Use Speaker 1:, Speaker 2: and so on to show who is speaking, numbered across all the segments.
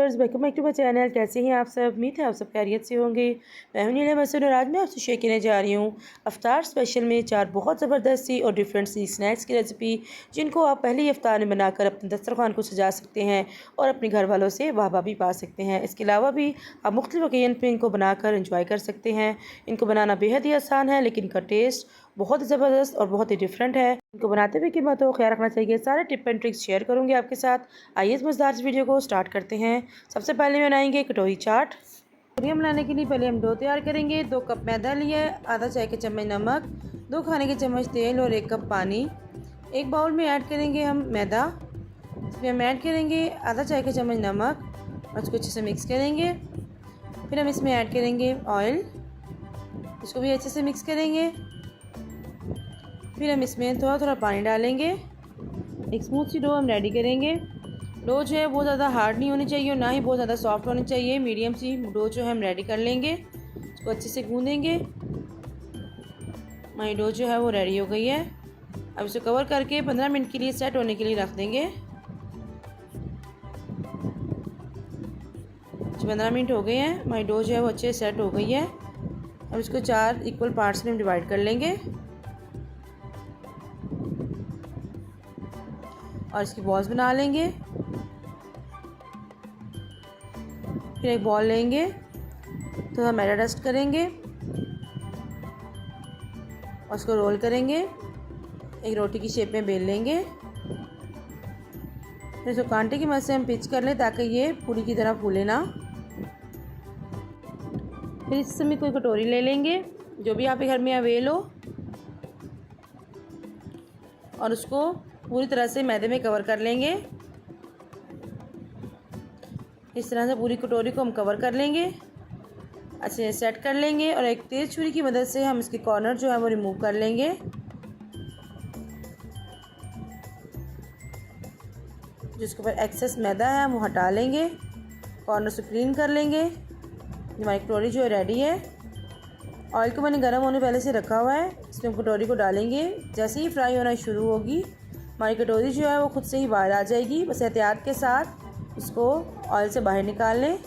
Speaker 1: Viewers, welcome back to my channel. कैसे हैं आप सब? उम्मीद है आप सब खैरियत से होंगे। मैं हूं नीलम मसूद और आज मैं आपसे शेयर करने जा रही हूं अफ्तार स्पेशल में 4 बहुत ज़बरदस्त सी और डिफरेंट सी स्नैक्स की रेसिपी, जिनको आप पहले ही अफ्तार में बनाकर अपने दस्तरखान को सजा सकते हैं और अपने घर वालों से वाहवाही भी पा सकते हैं। इसके अलावा भी आप मुख्तलिफ ओकेजन पर इनको बनाकर इंजॉय कर सकते हैं। इनको बनाना बेहद ही आसान है, लेकिन इनका टेस्ट बहुत ज़बरदस्त और बहुत ही डिफरेंट है। इनको बनाते हुए की बातों का ख्याल रखना चाहिए। सारे टिप एंड ट्रिक्स शेयर करूँगी आपके साथ। आइए इस मज़ेदार इस वीडियो को स्टार्ट करते हैं। सबसे पहले बनाएंगे कटोरी चाट। कटोरियाँ बनाने के लिए पहले हम डो तैयार करेंगे। 2 कप मैदा लिया है, आधा चाय का चम्मच नमक, 2 खाने के चम्मच तेल और 1 कप पानी। एक बाउल में ऐड करेंगे हम मैदा। इसमें हम ऐड करेंगे आधा चाय का चम्मच नमक और इसको अच्छे से मिक्स करेंगे। फिर हम इसमें ऐड करेंगे ऑयल, इसको भी अच्छे से मिक्स करेंगे। फिर हम इसमें थोड़ा थोड़ा पानी डालेंगे। एक स्मूथ सी डो हम रेडी करेंगे। डो जो है बहुत ज़्यादा हार्ड नहीं होनी चाहिए और ना ही बहुत ज़्यादा सॉफ्ट होनी चाहिए। मीडियम सी डो जो है हम रेडी कर लेंगे। इसको अच्छे से गूंदेंगे। हमारी डो जो है वो रेडी हो गई है। अब इसे कवर करके 15 मिनट के लिए सेट होने के लिए रख देंगे। 15 मिनट हो गए हैं, हमारी डो जो है वो अच्छे से सेट हो गई है। अब इसको 4 इक्वल पार्ट्स में हम डिवाइड कर लेंगे और इसकी बॉल्स बना लेंगे। फिर एक बॉल लेंगे, थोड़ा मैदा डस्ट करेंगे और उसको रोल करेंगे। एक रोटी की शेप में बेल लेंगे। फिर इसको कांटे की मदद से हम पिच कर लें ताकि ये पूरी की तरह फूले ना। फिर इस समय कोई कटोरी ले लेंगे जो भी आपके घर में अवेल हो और उसको पूरी तरह से मैदे में कवर कर लेंगे। इस तरह से पूरी कटोरी को हम कवर कर लेंगे, अच्छे से सेट कर लेंगे और एक तेज़ छुरी की मदद से हम इसके कॉर्नर जो है वो रिमूव कर लेंगे। जिसके ऊपर एक्सेस मैदा है हम वो हटा लेंगे, कॉर्नर से क्लीन कर लेंगे। हमारी कटोरी जो है रेडी है। ऑयल को मैंने गर्म होने पहले से रखा हुआ है। इसमें हम कटोरी को डालेंगे। जैसे ही फ्राई होना शुरू होगी हमारी कटोरी जो है वो खुद से ही बाहर आ जाएगी। बस एहतियात के साथ इसको ऑयल से बाहर निकाल लें।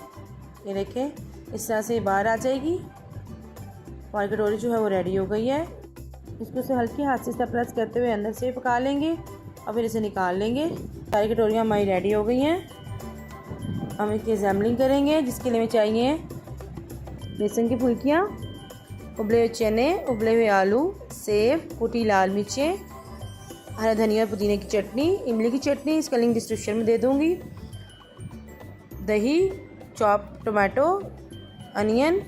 Speaker 1: ये देखें, इस तरह से बाहर आ जाएगी। हमारी कटोरी जो है वो रेडी हो गई है। इसको से हल्के हाथ से प्रेस करते हुए अंदर से पका लेंगे और फिर इसे निकाल लेंगे। सारी कटोरियाँ हमारी रेडी हो गई हैं। हम इसकी असेंबलिंग करेंगे, जिसके लिए हमें चाहिए बेसन की फुल्कियाँ, उबले हुए चने, उबले हुए आलू, सेब, कुटी लाल मिर्चें, हरा धनिया और पुदीने की चटनी, इमली की चटनी, इसका लिंक डिस्क्रिप्शन में दे दूँगी, दही, chop tomato, onion,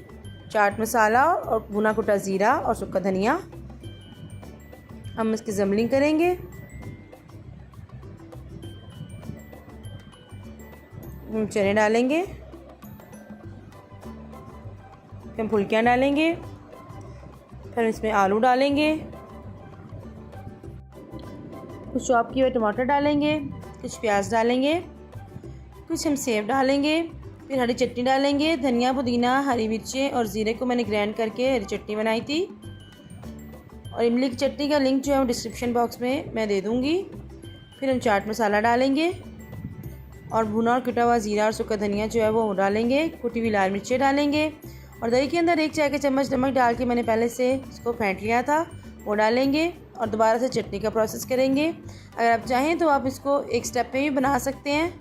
Speaker 1: chaat masala और भुना कुटा ज़ीरा और सूखा धनिया। हम इसकी असेंबलिंग करेंगे। हम चने डालेंगे, फिर हम फुल्कियाँ डालेंगे, फिर इसमें आलू डालेंगे, कुछ चॉप किए हुए टमाटर डालेंगे, कुछ प्याज डालेंगे, कुछ हम सेब डालेंगे, फिर हरी चटनी डालेंगे, धनिया पुदीना हरी मिर्चें और ज़ीरे को मैंने ग्राइंड करके हरी चटनी बनाई थी। और इमली की चटनी का लिंक जो है वो डिस्क्रिप्शन बॉक्स में मैं दे दूँगी। फिर हम चाट मसाला डालेंगे और भुना और कुटा हुआ ज़ीरा और सूखा धनिया जो है वो डालेंगे, कुटी हुई लाल मिर्चें डालेंगे और दही के अंदर 1 चाय का चम्मच नमक डाल के मैंने पहले से इसको फेंट लिया था, वो डालेंगे और दोबारा से चटनी का प्रोसेस करेंगे। अगर आप चाहें तो आप इसको एक स्टेप पे भी बना सकते हैं,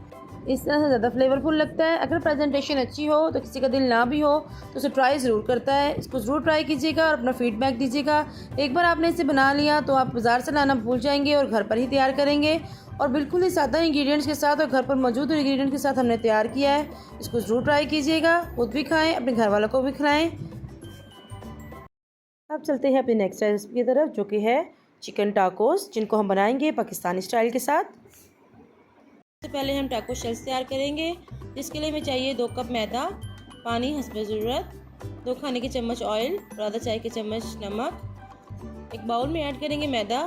Speaker 1: इस तरह से ज़्यादा फ्लेवरफुल लगता है। अगर प्रेजेंटेशन अच्छी हो तो किसी का दिल ना भी हो तो उसे ट्राई ज़रूर करता है। इसको ज़रूर ट्राई कीजिएगा और अपना फीडबैक दीजिएगा। एक बार आपने इसे बना लिया तो आप बाज़ार से लाना भूल जाएंगे और घर पर ही तैयार करेंगे और बिल्कुल ही सादा इंग्रेडिएंट्स के साथ और घर पर मौजूद इंग्रेडिएंट्स के साथ हमने तैयार किया है। इसको ज़रूर ट्राई कीजिएगा, खुद भी खाएँ, अपने घर वालों को भी खिलाएँ। अब चलते हैं अपनी नेक्स्ट रेसिपी की तरफ, जो कि है चिकन टाकोस, जिनको हम बनाएंगे पाकिस्तानी स्टाइल के साथ। सबसे पहले हम टाको शेल्स तैयार करेंगे, जिसके लिए हमें चाहिए 2 कप मैदा, पानी हस्बे ज़रूरत, 2 खाने के चम्मच ऑयल और आधा चाय के चम्मच नमक। एक बाउल में ऐड करेंगे मैदा,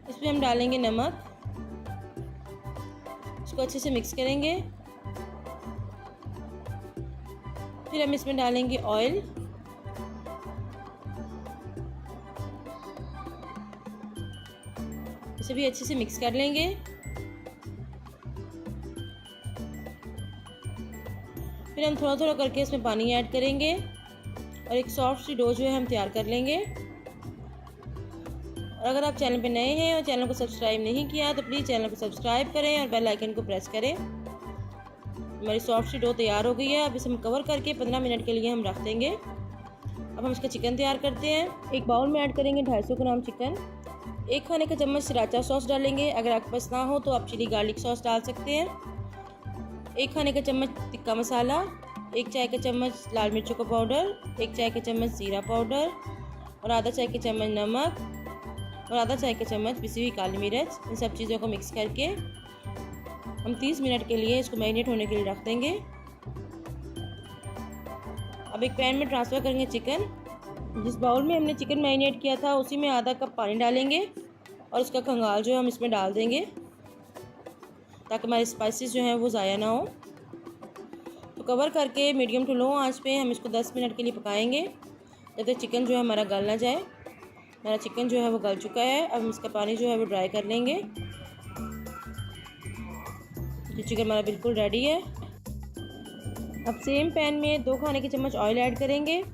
Speaker 1: इसमें हम डालेंगे नमक, इसको अच्छे से मिक्स करेंगे। फिर हम इसमें डालेंगे ऑयल, इसे भी अच्छे से मिक्स कर लेंगे। फिर हम थोड़ा थोड़ा करके इसमें पानी ऐड करेंगे और एक सॉफ्ट सी डो जो है हम तैयार कर लेंगे। और अगर आप चैनल पे नए हैं और चैनल को सब्सक्राइब नहीं किया तो प्लीज़ चैनल को सब्सक्राइब करें और बेल आइकन को प्रेस करें। हमारी सॉफ्ट सी डो तैयार हो गई है। अब इसे हम कवर करके 15 मिनट के लिए हम रख देंगे। अब हम इसका चिकन तैयार करते हैं। एक बाउल में ऐड करेंगे 250 ग्राम चिकन। 1 खाने का चम्मच सृराचा सॉस डालेंगे। अगर आपके पास ना हो तो आप चिली गार्लिक सॉस डाल सकते हैं। 1 खाने का चम्मच टिक्का मसाला, 1 चाय का चम्मच लाल मिर्चों का पाउडर, 1 चाय का चम्मच जीरा पाउडर और आधा चाय का चम्मच नमक और आधा चाय का चम्मच पिसी हुई काली मिर्च। इन सब चीज़ों को मिक्स करके हम 30 मिनट के लिए इसको मैरिनेट होने के लिए रख देंगे। अब एक पैन में ट्रांसफ़र करेंगे चिकन। जिस बाउल में हमने चिकन मैरिनेट किया था उसी में आधा कप पानी डालेंगे और उसका खंगाल जो है हम इसमें डाल देंगे ताकि हमारे स्पाइसेस जो हैं वो ज़ाया ना हो। तो कवर करके मीडियम टू लो आंच पे हम इसको 10 मिनट के लिए पकाएंगे जब तक चिकन जो है हमारा गल ना जाए। हमारा चिकन जो है वो गल चुका है। अब हम इसका पानी जो है वो ड्राई कर लेंगे। तो चिकन हमारा बिल्कुल रेडी है। अब सेम पैन में 2 खाने के चम्मच ऑयल ऐड करेंगे।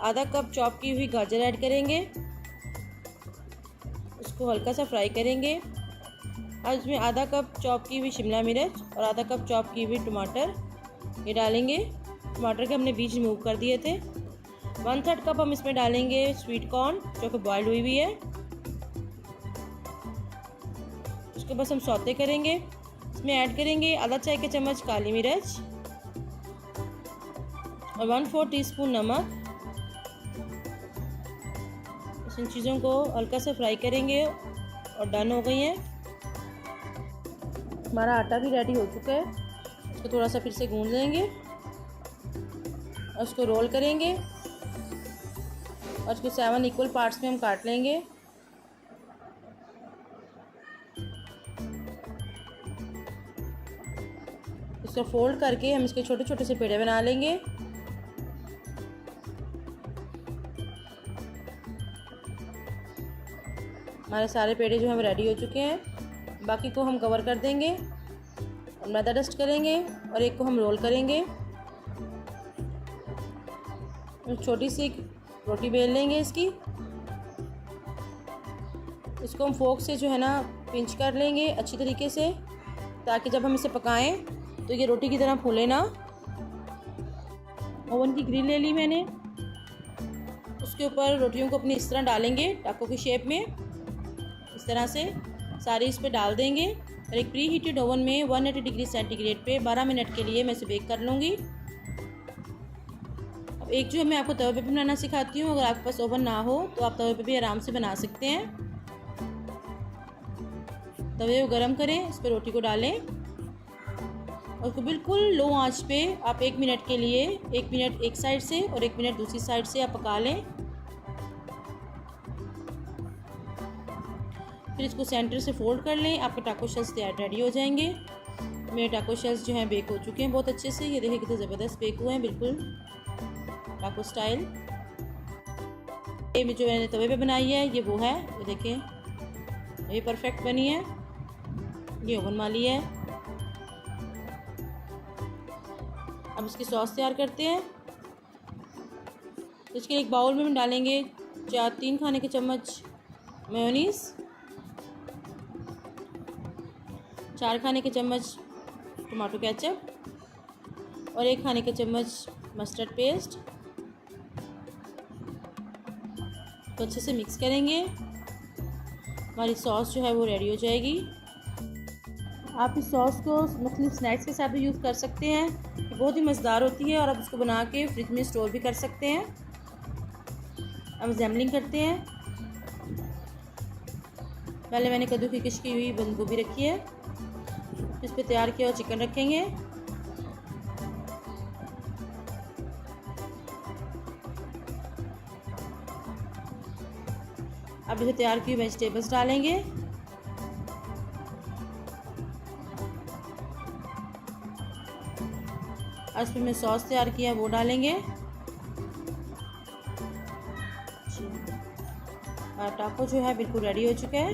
Speaker 1: आधा कप चॉप की हुई गाजर ऐड करेंगे। उसको हल्का सा फ्राई करेंगे। अब इसमें आधा कप चॉप की हुई शिमला मिर्च और आधा कप चॉप की हुई टमाटर ये डालेंगे। टमाटर के हमने बीज रिमूव कर दिए थे। 1/3 कप हम इसमें डालेंगे स्वीट कॉर्न जो कि बॉइल्ड हुई हुई है। उसके बाद हम सौते करेंगे। इसमें ऐड करेंगे आधा चाय का चम्मच काली मिर्च और 1/4 टीस्पून नमक। इन चीज़ों को हल्का सा फ्राई करेंगे और डन हो गई हैं। हमारा आटा भी रेडी हो चुका है। इसको थोड़ा सा फिर से गूंद लेंगे और उसको रोल करेंगे और इसको 7 इक्वल पार्ट्स में हम काट लेंगे। इसको फोल्ड करके हम इसके छोटे छोटे से पेड़े बना लेंगे। हमारे सारे पेड़े जो हैं वो रेडी हो चुके हैं। बाकी को हम कवर कर देंगे और मैदा डस्ट करेंगे और एक को हम रोल करेंगे। छोटी सी रोटी बेल लेंगे इसकी। इसको हम फोक से जो है ना पिंच कर लेंगे अच्छी तरीके से ताकि जब हम इसे पकाएं तो ये रोटी की तरह फूले ना। ओवन की ग्रिल ले ली मैंने। उसके ऊपर रोटियों को अपनी इस तरह डालेंगे टाको की शेप में। इस तरह से सारी इस पे डाल देंगे और एक प्री हीटेड ओवन में 180 डिग्री सेंटीग्रेड पे 12 मिनट के लिए मैं इसे बेक कर लूँगी। अब एक जो है मैं आपको तवे पे बनाना सिखाती हूँ। अगर आपके पास ओवन ना हो तो आप तवे पे भी आराम से बना सकते हैं। तवे को गरम करें, इस पर रोटी को डालें और उसको बिल्कुल लो आंच पे आप 1 मिनट के लिए 1 मिनट एक साइड से और 1 मिनट दूसरी साइड से आप पका लें। फिर इसको सेंटर से फोल्ड कर लें। आपके टाको शेल्स तैयार रेडी हो जाएंगे। मेरे टाको शेल्स जो हैं बेक हो चुके हैं बहुत अच्छे से। ये देखिए कितने ज़बरदस्त बेक हुए हैं, बिल्कुल टाको स्टाइल। ये जो मैंने तवे पे बनाई है ये वो है, ये देखें ये परफेक्ट बनी है। ये ओवन वाली है। अब इसकी सॉस तैयार करते हैं। तो इसके एक बाउल में हम डालेंगे 3 खाने के चम्मच मेयोनीज़, 4 खाने के चम्मच टमाटो केचप और 1 खाने के चम्मच मस्टर्ड पेस्ट। तो अच्छे से मिक्स करेंगे। हमारी सॉस जो है वो रेडी हो जाएगी। आप इस सॉस को मुख्तलिफ स्नैक्स के साथ भी यूज़ कर सकते हैं। ये बहुत ही मज़ेदार होती है और आप इसको बना के फ्रिज में स्टोर भी कर सकते हैं। अब जैमलिंग करते हैं। पहले मैंने कद्दू की कश की हुई बंद गोभी रखी है। इस पर तैयार किया हुआ चिकन रखेंगे। अब इसे तैयार की हुई वेजिटेबल्स डालेंगे। और इस पर मैं सॉस तैयार किया है वो डालेंगे। टाको जो है बिल्कुल रेडी हो चुका है।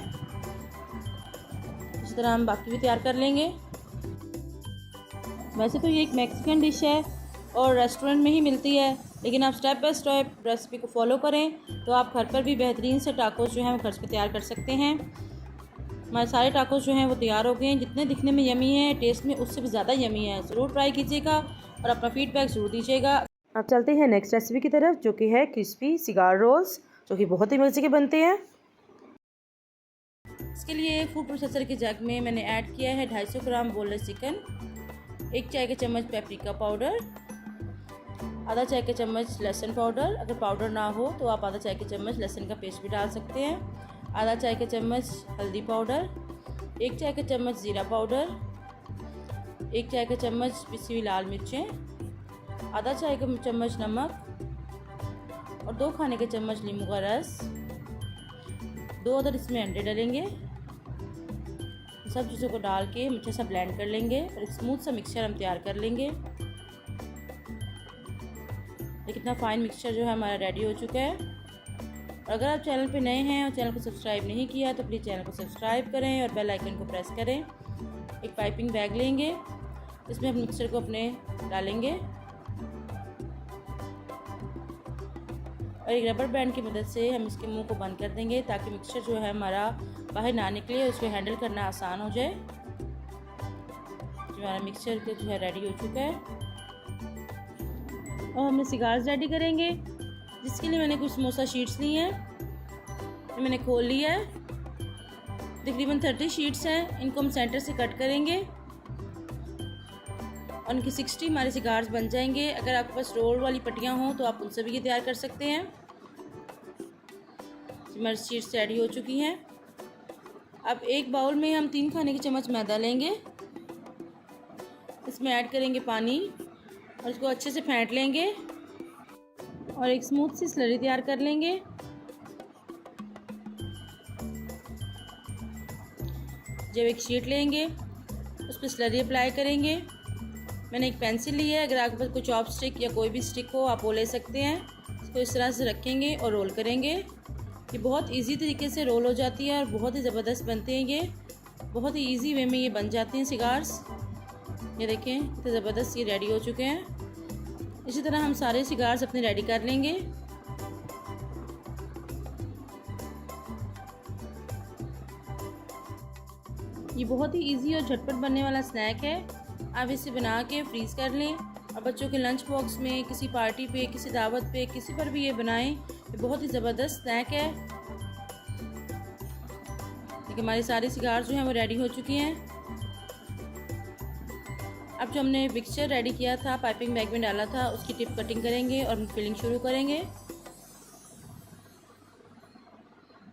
Speaker 1: इस तरह हम बाकी भी तैयार कर लेंगे।
Speaker 2: वैसे तो ये एक मैक्सिकन डिश है और रेस्टोरेंट में ही मिलती है, लेकिन आप स्टेप बाय स्टेप रेसिपी को फॉलो करें तो आप घर पर भी बेहतरीन से टाकोस जो हैं वो घर पर तैयार कर सकते हैं। हमारे सारे टाकोस जो हैं वो तैयार हो गए हैं। जितने दिखने में यमी हैं, टेस्ट में उससे भी ज़्यादा यमी है। ज़रूर ट्राई कीजिएगा और अपना फीडबैक ज़रूर दीजिएगा।
Speaker 1: अब चलते हैं नेक्स्ट रेसिपी की तरफ, जो कि है क्रिस्पी सिगार रोल्स, जो कि बहुत ही मज़े के बनते हैं।
Speaker 2: इसके लिए फूड प्रोसेसर के जग में मैंने ऐड किया है 250 ग्राम बोनलेस चिकन, 1 चाय का चम्मच पेपरिका पाउडर, आधा चाय का चम्मच लहसुन पाउडर। अगर पाउडर ना हो तो आप आधा चाय का चम्मच लहसुन का पेस्ट भी डाल सकते हैं। आधा चाय का चम्मच हल्दी पाउडर, 1 चाय का चम्मच ज़ीरा पाउडर, 1 चाय का चम्मच पिसी हुई लाल मिर्चें, आधा चाय का चम्मच नमक और 2 खाने के चम्मच नींबू का रस। 2 अदर इसमें अंडे डालेंगे। सब चीज़ों को डाल के अच्छा सा ब्लेंड कर लेंगे और एक स्मूथ सा मिक्सचर हम तैयार कर लेंगे। ये कितना फाइन मिक्सचर जो है हमारा रेडी हो चुका है। और अगर आप चैनल पे नए हैं और चैनल को सब्सक्राइब नहीं किया तो प्लीज़ चैनल को सब्सक्राइब करें और बेल आइकन को प्रेस करें। एक पाइपिंग बैग लेंगे, इसमें हम मिक्सचर को अपने डालेंगे और एक रबर बैंड की मदद से हम इसके मुंह को बंद कर देंगे ताकि मिक्सचर जो है हमारा बाहर ना निकले और उसको हैंडल करना आसान हो जाए। जो हमारा मिक्सचर जो है रेडी हो चुका है और हमने सिगार्स रेडी करेंगे, जिसके लिए मैंने कुछ समोसा शीट्स ली हैं। ये मैंने खोल लिया है, तकरीबन 30 शीट्स हैं। इनको हम सेंटर से कट करेंगे और इनकी 60 हमारे सिगार्स बन जाएंगे। अगर आपके पास रोल वाली पट्टियाँ हों तो आप उनसे भी ये तैयार कर सकते हैं। हमारी शीट्स रेडी हो चुकी हैं। अब एक बाउल में हम 3 खाने के चम्मच मैदा लेंगे, इसमें ऐड करेंगे पानी और इसको अच्छे से फेंट लेंगे और एक स्मूथ सी स्लरी तैयार कर लेंगे। जब एक शीट लेंगे उस पर स्लरी अप्लाई करेंगे। मैंने एक पेंसिल ली है, अगर आपके पास कोई चॉप स्टिक या कोई भी स्टिक हो आप वो ले सकते हैं। इसको इस तरह से रखेंगे और रोल करेंगे। ये बहुत इजी तरीके से रोल हो जाती है और बहुत ही ज़बरदस्त बनते हैं। ये बहुत ही इजी वे में ये बन जाते हैं सिगार्स। ये देखें कितने ज़बरदस्त ये रेडी हो चुके हैं। इसी तरह हम सारे सिगार्स अपने रेडी कर लेंगे। ये बहुत ही इजी और झटपट बनने वाला स्नैक है। आप इसे बना के फ्रीज़ कर लें और बच्चों के लंच बॉक्स में, किसी पार्टी पे, किसी दावत पे, किसी पर भी ये बनाएं। ये बहुत ही ज़बरदस्त स्नैक है। देखिए हमारी सारी सिगार्स जो हैं वो रेडी हो चुकी हैं। अब जो हमने मिक्सचर रेडी किया था, पाइपिंग बैग में डाला था, उसकी टिप कटिंग करेंगे और फिलिंग शुरू करेंगे।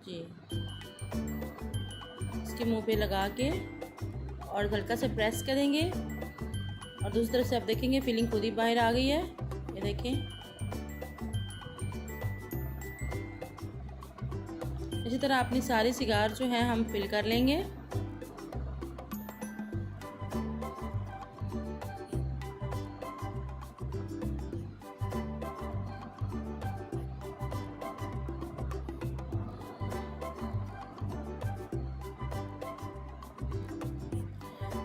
Speaker 2: जी इसके मुंह पे लगा के और हल्का से प्रेस करेंगे और दूसरी तरफ से आप देखेंगे फिलिंग खुद ही बाहर आ गई है। ये देखें, इसी तरह अपनी सारी सिगार जो है हम फिल कर लेंगे।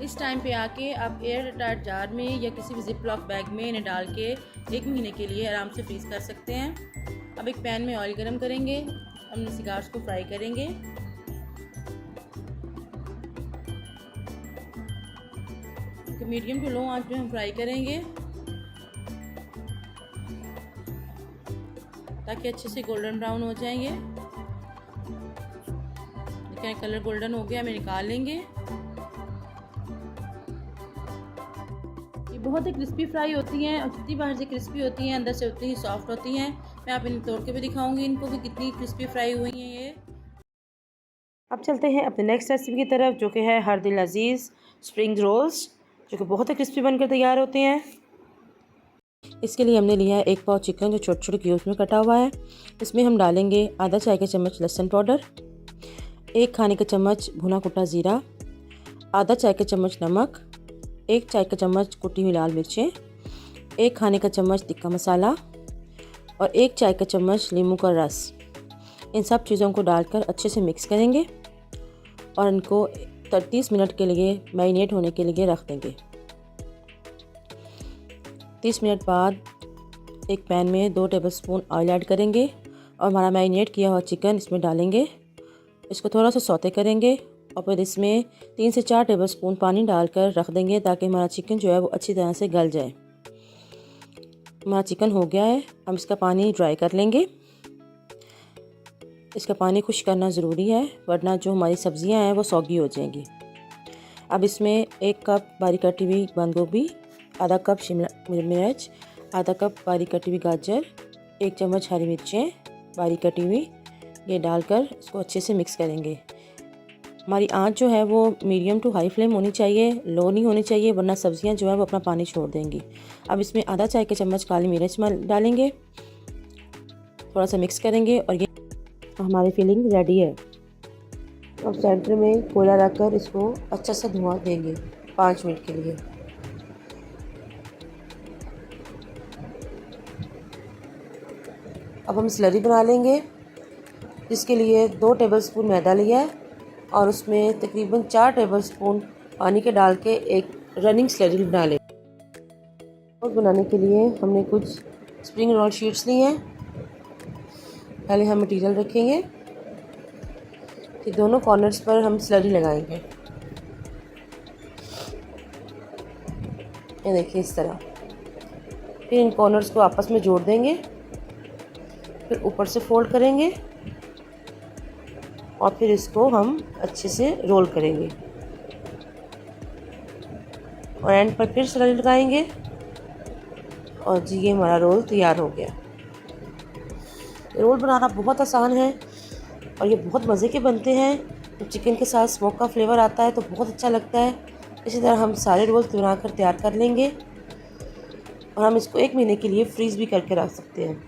Speaker 2: इस टाइम पे आके आप एयर टाइट जार में या किसी भी जिप लॉक बैग में इन्हें डाल के 1 महीने के लिए आराम से फ्रीज़ कर सकते हैं। अब एक पैन में ऑयल गरम करेंगे, हमने सिगार्स को फ्राई करेंगे। मीडियम टू लो आंच पे हम फ्राई करेंगे ताकि अच्छे से गोल्डन ब्राउन हो जाएंगे। देखिए कलर गोल्डन हो गया, हमें निकाल लेंगे। बहुत ही क्रिस्पी फ्राई होती हैं और जितनी बाहर से क्रिस्पी होती हैं अंदर से उतनी ही सॉफ्ट होती हैं। मैं आप इन्हें तोड़ के भी दिखाऊंगी इनको कि कितनी क्रिस्पी फ्राई हुई हैं ये।
Speaker 1: अब चलते हैं अपने नेक्स्ट रेसिपी की तरफ, जो कि है हर दिल अजीज़ स्प्रिंग रोल्स, जो कि बहुत ही क्रिस्पी बनकर तैयार होते हैं। इसके लिए हमने लिया है 1 पाव चिकन जो छोटे छोटे क्यूब्स में कटा हुआ है। इसमें हम डालेंगे आधा चाय का चम्मच लहसुन पाउडर, 1 खाने का चम्मच भुना कुटा ज़ीरा, आधा चाय का चम्मच नमक, 1 चाय का चम्मच कुटी हुई लाल मिर्चें, 1 खाने का चम्मच तिक्का मसाला और 1 चाय का चम्मच नींबू का रस। इन सब चीज़ों को डालकर अच्छे से मिक्स करेंगे और इनको 30 मिनट के लिए मैरिनेट होने के लिए रख देंगे।
Speaker 2: 30 मिनट बाद एक पैन में 2 टेबलस्पून ऑयल ऐड करेंगे और हमारा मैरिनेट किया हुआ चिकन इसमें डालेंगे। इसको थोड़ा सा सौते करेंगे और फिर इसमें 3 से 4 टेबलस्पून पानी डालकर रख देंगे ताकि हमारा चिकन जो है वो अच्छी तरह से गल जाए। हमारा चिकन हो गया है, हम इसका पानी ड्राई कर लेंगे। इसका पानी खुश्क करना ज़रूरी है वरना जो हमारी सब्ज़ियां हैं वो सौगी हो जाएंगी। अब इसमें 1 कप बारीक कटी हुई बंद गोभी, आधा कप शिमला मिर्च, आधा कप बारीक कटी हुई गाजर, 1 चम्मच हरी मिर्चें बारीक कटी हुई, ये डालकर इसको अच्छे से मिक्स करेंगे। हमारी आंच जो है वो मीडियम टू हाई फ्लेम होनी चाहिए, लो नहीं होनी चाहिए वरना सब्जियां जो है वो अपना पानी छोड़ देंगी। अब इसमें आधा चाय के चम्मच काली मिर्च डालेंगे, थोड़ा सा मिक्स करेंगे और ये हमारी फिलिंग रेडी है। अब सेंटर में कोयला रखकर इसको अच्छा सा धुआं देंगे 5 मिनट के लिए। अब हम स्लरी बना लेंगे, जिसके लिए 2 टेबलस्पून मैदा लिया है और उसमें तकरीबन 4 टेबलस्पून पानी के डाल के एक रनिंग स्लरी बना लें। रोल बनाने के लिए हमने कुछ स्प्रिंग रोल शीट्स ली हैं। पहले हम मटेरियल रखेंगे, फिर दोनों कॉर्नर्स पर हम स्लरी लगाएंगे। ये देखिए इस तरह। फिर इन कॉर्नर्स को आपस में जोड़ देंगे, फिर ऊपर से फोल्ड करेंगे और फिर इसको हम अच्छे से रोल करेंगे और एंड पर फिर स्लरी लगाएंगे और जी ये हमारा रोल तैयार हो गया। रोल बनाना बहुत आसान है और ये बहुत मज़े के बनते हैं। तो चिकन के साथ स्मोक का फ्लेवर आता है तो बहुत अच्छा लगता है। इसी तरह हम सारे रोल बनाकर तैयार कर लेंगे और हम इसको 1 महीने के लिए फ्रीज़ भी करके रख सकते हैं।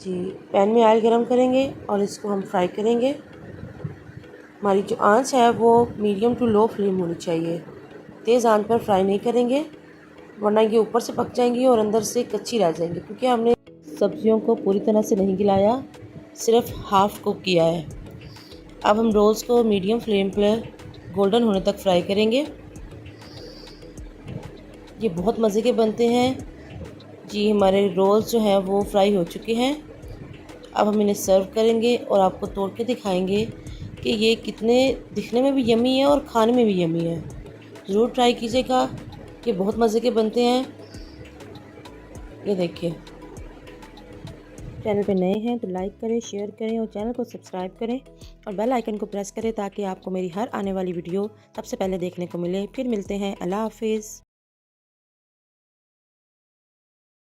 Speaker 2: जी पैन में ऑयल गरम करेंगे और इसको हम फ्राई करेंगे। हमारी जो आंच है वो मीडियम टू लो फ्लेम होनी चाहिए, तेज़ आंच पर फ्राई नहीं करेंगे वरना ये ऊपर से पक जाएंगी और अंदर से कच्ची रह जाएंगी, क्योंकि हमने सब्जियों को पूरी तरह से नहीं गिलाया, सिर्फ हाफ़ कुक किया है। अब हम रोल्स को मीडियम फ्लेम पर गोल्डन होने तक फ्राई करेंगे। ये बहुत मज़े के बनते हैं। जी हमारे रोल्स जो हैं वो फ्राई हो चुके हैं। अब हम इन्हें सर्व करेंगे और आपको तोड़ के दिखाएंगे कि ये कितने दिखने में भी यमी है और खाने में भी यमी है। ज़रूर ट्राई कीजिएगा, ये बहुत मज़े के बनते हैं। ये देखिए। चैनल पे नए हैं तो लाइक करें, शेयर करें और चैनल को सब्सक्राइब करें और बेल आइकन को प्रेस करें ताकि आपको मेरी हर आने वाली वीडियो सबसे पहले देखने को मिले। फिर मिलते हैं, अल्लाह हाफिज़।